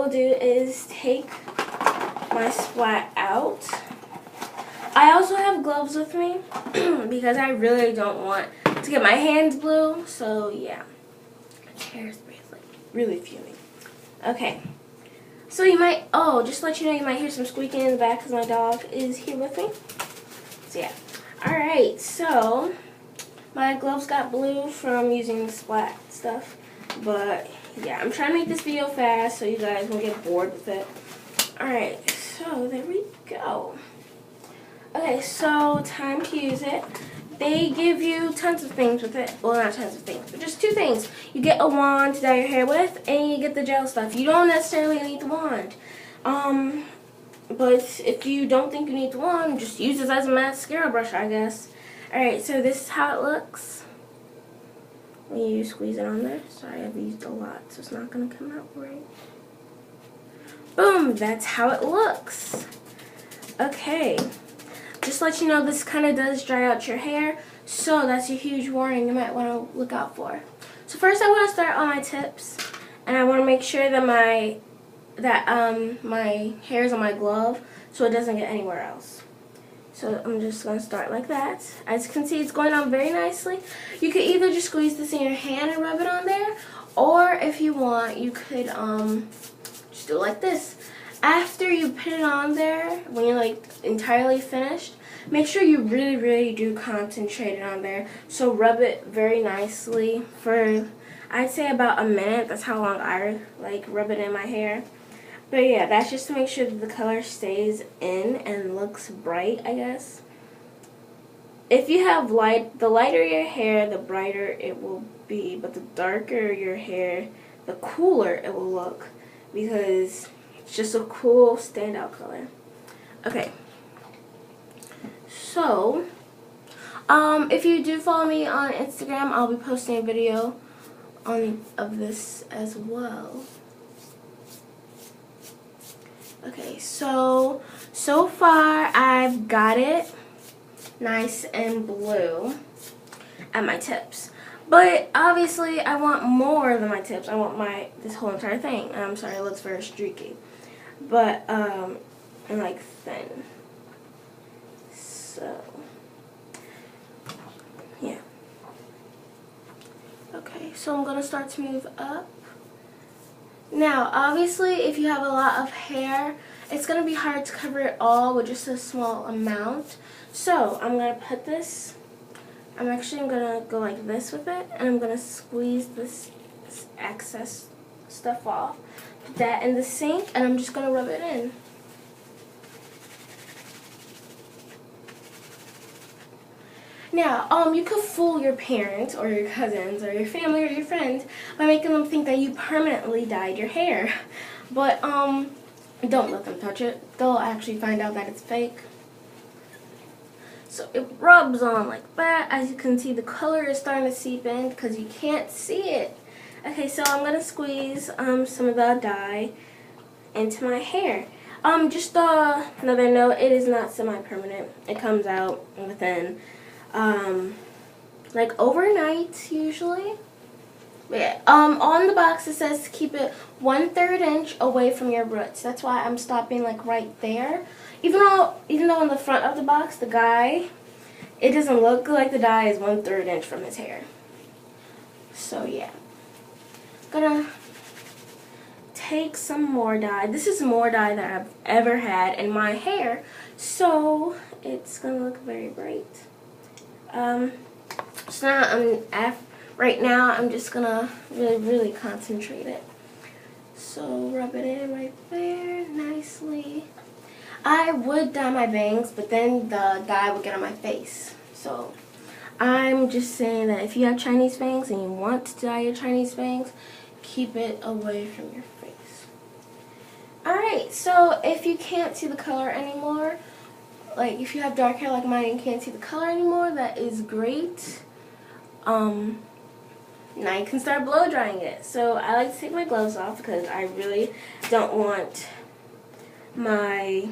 What I'll do is take my splat out. I also have gloves with me because I really don't want to get my hands blue. So yeah, my chair is really fuming. Okay, so you might, just to let you know, you might hear some squeaking in the back because my dog is here with me. So yeah, alright, so my gloves got blue from using the splat stuff, but yeah, I'm trying to make this video fast so you guys won't get bored with it. Alright, so there we go. Okay, so time to use it. They give you tons of things with it. Well, not tons of things, but just two things. You get a wand to dye your hair with, and you get the gel stuff. You don't necessarily need the wand. But if you don't think you need the wand, just use this as a mascara brush, I guess. Alright, so this is how it looks when you squeeze it on there. Sorry, I've used a lot, so it's not going to come out right. Boom, that's how it looks. Okay. Just to let you know, this kind of does dry out your hair, so that's a huge warning you might want to look out for. So first I want to start on my tips, and I want to make sure that my hair is on my glove so it doesn't get anywhere else. So I'm just going to start like that. As you can see, it's going on very nicely. You could either just squeeze this in your hand and rub it on there, or if you want, you could just do it like this. After you put it on there, when you're like entirely finished, make sure you really do concentrate it on there. So rub it very nicely for, I'd say, about a minute. That's how long I like rub it in my hair. But yeah, that's just to make sure that the color stays in and looks bright, I guess. If you have the lighter your hair, the brighter it will be. But the darker your hair, the cooler it will look, because it's just a cool standout color. Okay. So, if you do follow me on Instagram, I'll be posting a video of this as well. Okay, so far I've got it nice and blue at my tips. But obviously I want more than my tips. I want this whole entire thing. I'm sorry, it looks very streaky. But and like thin. So yeah. Okay, so I'm gonna start to move up. Now, obviously, if you have a lot of hair, it's gonna be hard to cover it all with just a small amount. So I'm gonna put this. I'm gonna go like this with it, and I'm gonna squeeze this excess stuff off. Put that in the sink, and I'm just gonna rub it in. Now, you could fool your parents or your cousins or your family or your friends by making them think that you permanently dyed your hair. But, don't let them touch it. They'll actually find out that it's fake. So it rubs on like that. As you can see, the color is starting to seep in because you can't see it. Okay, so I'm going to squeeze some of the dye into my hair. Just another note, it is not semi-permanent. It comes out within like overnight usually. But yeah, on the box it says to keep it 1/3 inch away from your roots. That's why I'm stopping like right there. Even though on the front of the box, the guy, it doesn't look like the dye is 1/3 inch from his hair. So yeah, gonna take some more dye. This is more dye that I've ever had in my hair, so it's gonna look very bright. So now right now I'm just gonna really concentrate it. So rub it in right there nicely. I would dye my bangs, but then the dye would get on my face. So I'm just saying that if you have Chinese bangs and you want to dye your Chinese bangs, keep it away from your face. Alright, so if you can't see the color anymore, like if you have dark hair like mine and can't see the color anymore, that is great. Now you can start blow drying it. So I like to take my gloves off because I really don't want my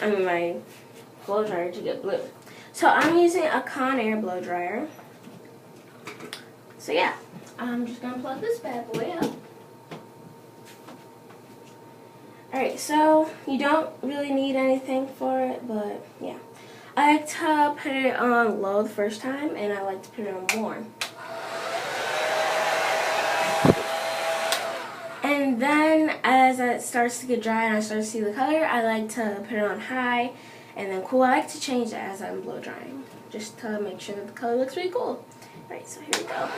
my blow dryer to get blue. So I'm using a Conair blow dryer. So yeah, I'm just gonna plug this bad boy up. Alright, so you don't really need anything for it, but yeah. I like to put it on low the first time, and I like to put it on warm. And then as it starts to get dry and I start to see the color, I like to put it on high and then cool. I like to change it as I'm blow drying, just to make sure that the color looks really cool. Alright, so here we go.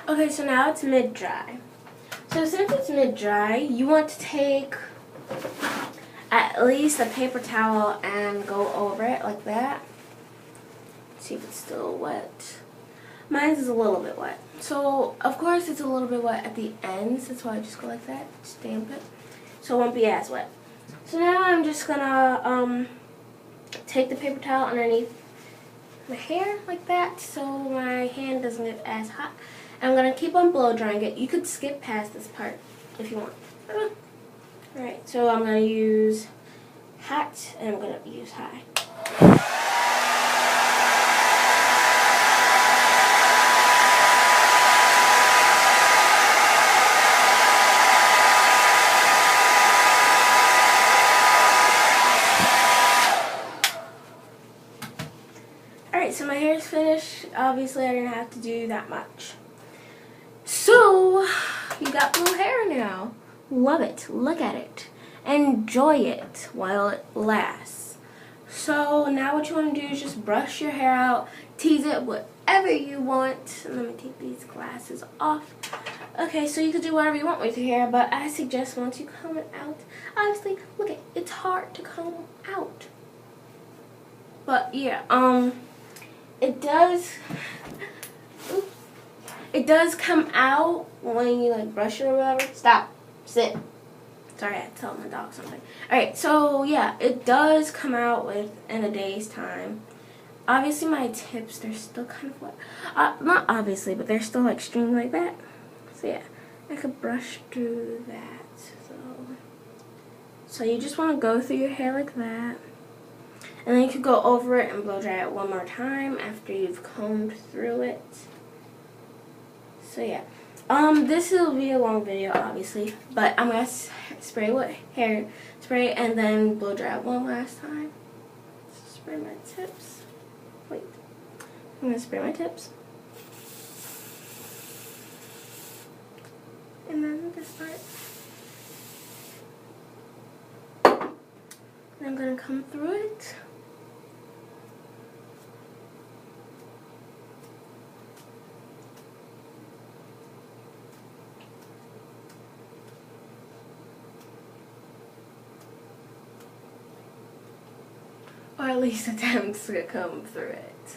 Okay, so now it's mid-dry. So since it's mid-dry, you want to take at least a paper towel and go over it like that. See if it's still wet. Mine is a little bit wet. So, of course, it's a little bit wet at the ends. That's why I just go like that, stamp it. So it won't be as wet. So now I'm just gonna take the paper towel underneath my hair like that so my hand doesn't get as hot. I'm going to keep on blow drying it. You could skip past this part if you want. Alright, so I'm going to use hot and I'm going to use high. Alright, so my hair is finished. Obviously I didn't have to do that much. So, you got blue hair now. Love it. Look at it. Enjoy it while it lasts. So, now what you want to do is just brush your hair out, tease it whatever you want. Let me take these glasses off. Okay, so you can do whatever you want with your hair, but I suggest once you comb it out, obviously, look at it's hard to comb out. But yeah, it does come out when you like brush it or whatever. Stop. Sit. Sorry, I had to tell my dog something. Alright, so yeah, it does come out within a day's time. obviously my tips, they're still kind of wet. Not obviously, but they're still like streaming like that. So yeah, I could brush through that. So you just want to go through your hair like that. And then you could go over it and blow dry it one more time after you've combed through it. So yeah. This will be a long video, obviously, but I'm gonna spray with hair spray and then blow dry it one last time. Spray my tips. Wait, I'm gonna spray my tips, and then this part. And I'm gonna come through it. Or at least attempt to come through it.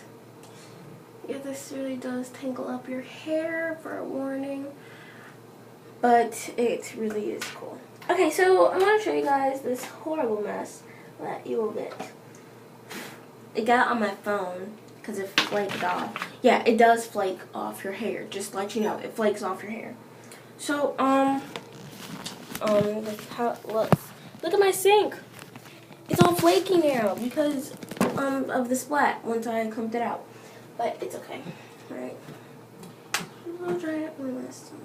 Yeah, this really does tangle up your hair, for a warning. But it really is cool. Okay, so I'm going to show you guys this horrible mess that you will get. It got on my phone because it flaked off. Yeah, it does flake off your hair. Just to let you know, it flakes off your hair. So, that's how it looks. Look at my sink. It's all flaky now because of the splat once I combed it out. But it's okay. Alright. I'll try it one last time.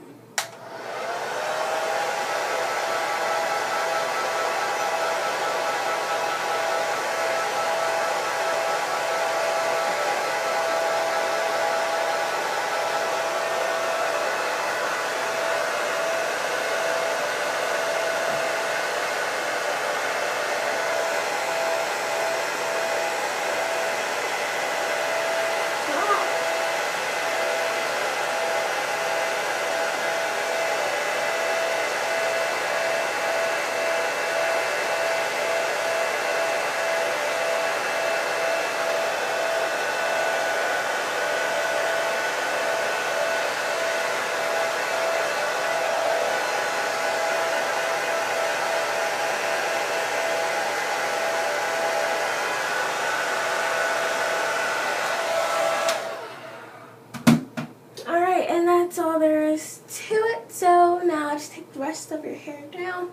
That's all there is to it. So now I just take the rest of your hair down.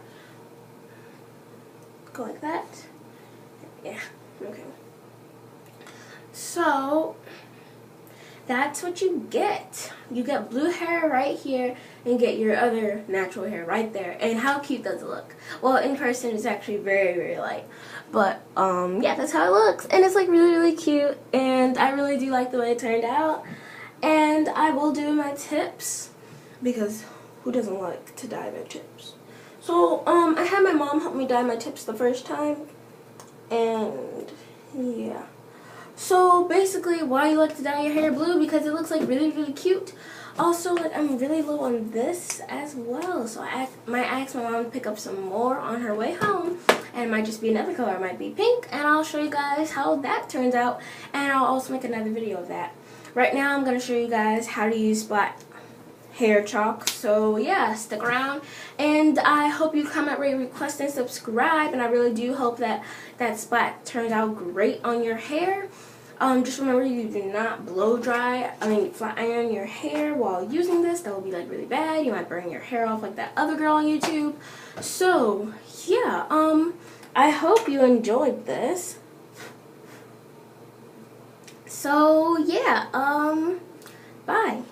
Go like that. Yeah, okay. So that's what you get. You get blue hair right here and get your other natural hair right there. And how cute does it look? Well, in person it's actually very, very light. But yeah, that's how it looks. And it's like really, really cute. And I really do like the way it turned out. And I will do my tips because who doesn't like to dye their tips? So I had my mom help me dye my tips the first time, and yeah. So basically, why you like to dye your hair blue? Because it looks like really, really cute. Also, like I'm really low on this as well, so I might ask my mom to pick up some more on her way home, and it might just be another color. It might be pink, and I'll show you guys how that turns out, and I'll also make another video of that. Right now, I'm going to show you guys how to use splat hair chalk. So, yeah, stick around. And I hope you comment, rate, request, and subscribe. And I really do hope that that splat turns out great on your hair. Just remember, you do not blow dry, flat iron your hair while using this. That will be, like, really bad. You might burn your hair off like that other girl on YouTube. So, yeah, I hope you enjoyed this. So, yeah, bye.